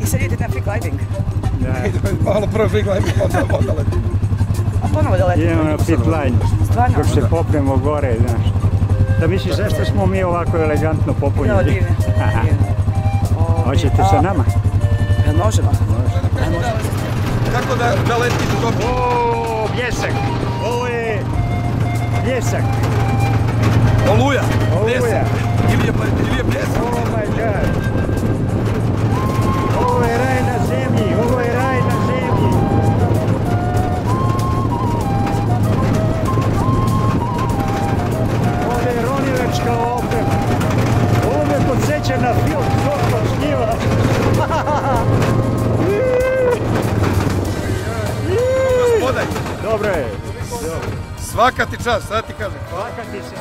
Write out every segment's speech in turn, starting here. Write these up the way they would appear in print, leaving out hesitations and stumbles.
I sad idete na free climbing? Malo prvo free climbing, onda letimo. A ponovo da letimo? Idemo na pit line. Stvarno? Dok se popnemo gore, znaš. Da misliš zašto smo mi ovako elegantno popunjeni? Jo, divne. Hoćete sa nama? Jel možemo? Kako da letite dobro? Ooo, bljesak! Ovo je bljesak! Oluja! Oluja! Ili je bljesak? Oh my god! Ovo je raj na zemlji! Ovo je raj na zemlji! Ovo je ronilačka oprema! Ovo me podsjeća na film Zorko Šljiva! Gospodaj! Dobro je! Svaka ti čast, sad ti kažem. Svaka ti se!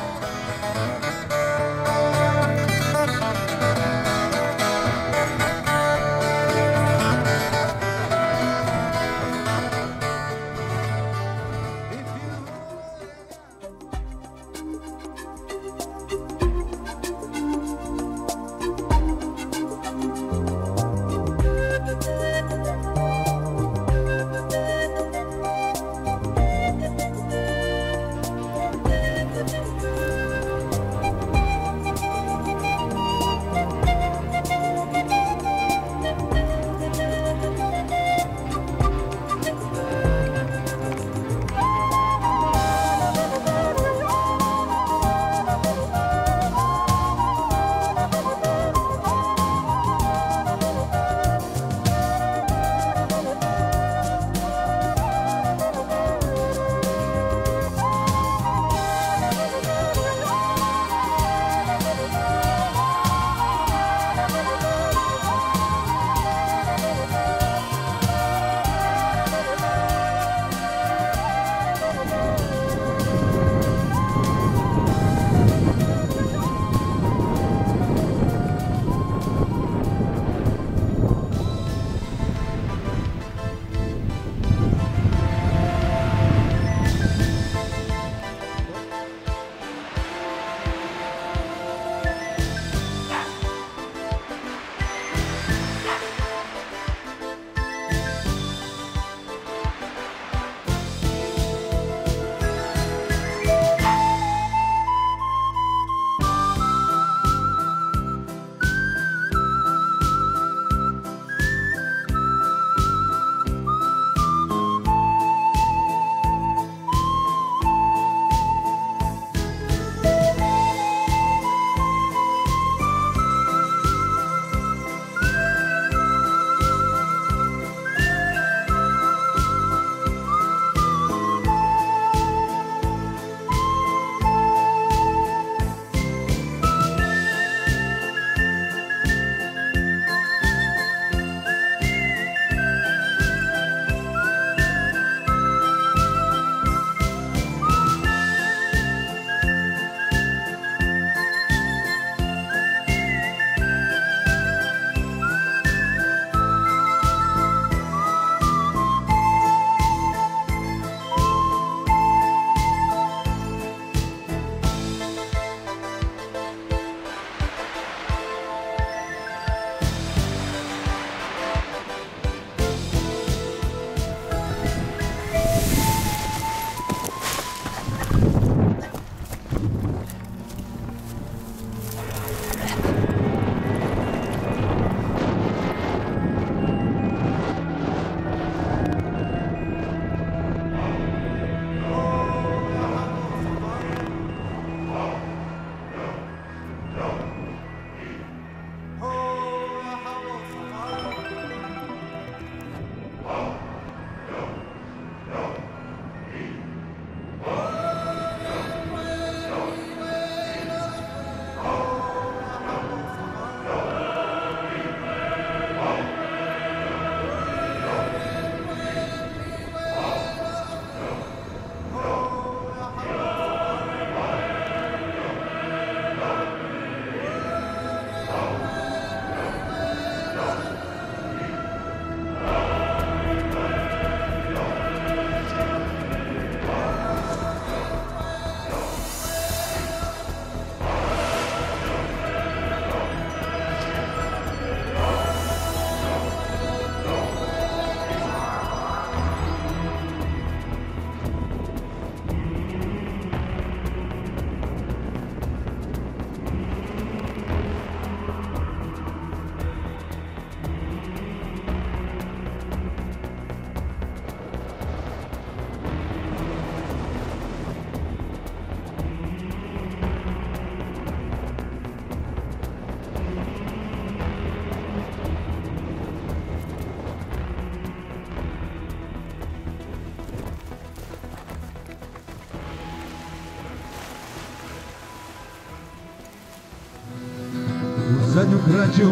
zadnju krađu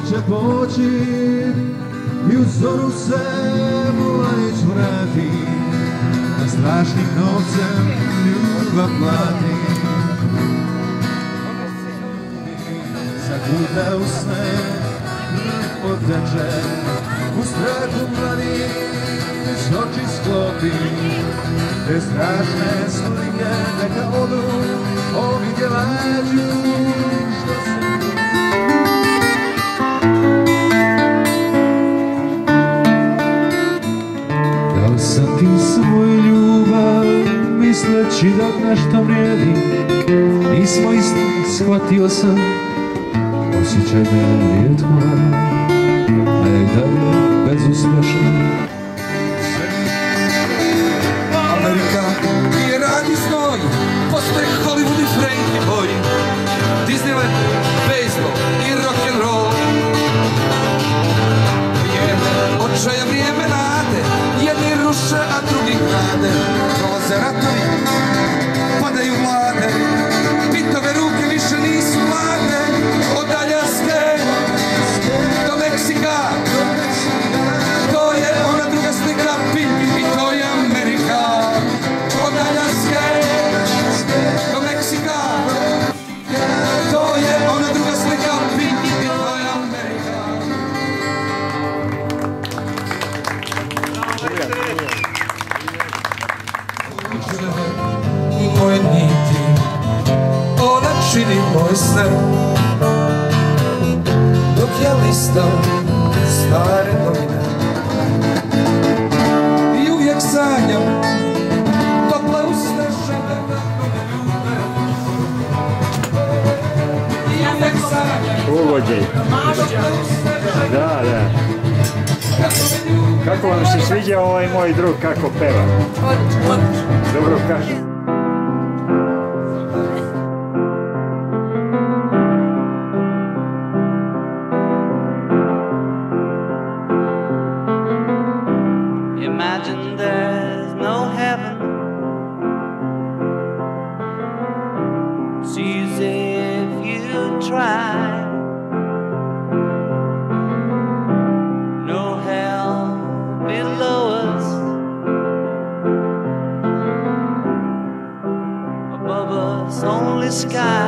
će poći i u zoru se Mladić vrati, a strašnim novcem ljubav plati. Zaguta u sne poteče, u strahu mladić oči sklopi, te strašne slike neka odu, ovi djelađu što su. Dao sam ti svoju ljubav, misleći da nešto vrijedi, nismo isti, shvatio sam, osjećaj me rijetko, a je dalje bezuspešno. Amerika je radni znoj, postoje Hollywood i Frankie Boy, Disneyland, baseball i rock'n'roll. Vrijeme očaja, vrijeme nade, jedni ruše, a drugi grade. Prolaze ratovi, padaju vlade, pitove ruke više nisu mlade. Od Aljaske do Meksika, to je ona druga slika, i to je Amerika. Od Aljaske do Meksika, to je ona druga slika, i to je Amerika. Moje niti, ona čini moj sne, dok ja listam stare novine i uvijek sanjam tople usne žene kako me ljube. I uvijek sanjam Uvođaj. tople usne žene Da, da. kako me ljube. Kako vam se sviđa ovaj moj drug kako peva? Odlično. Dobro kaže. Imagine there's no heaven. It's easy if you try. No hell below us. Above us only sky.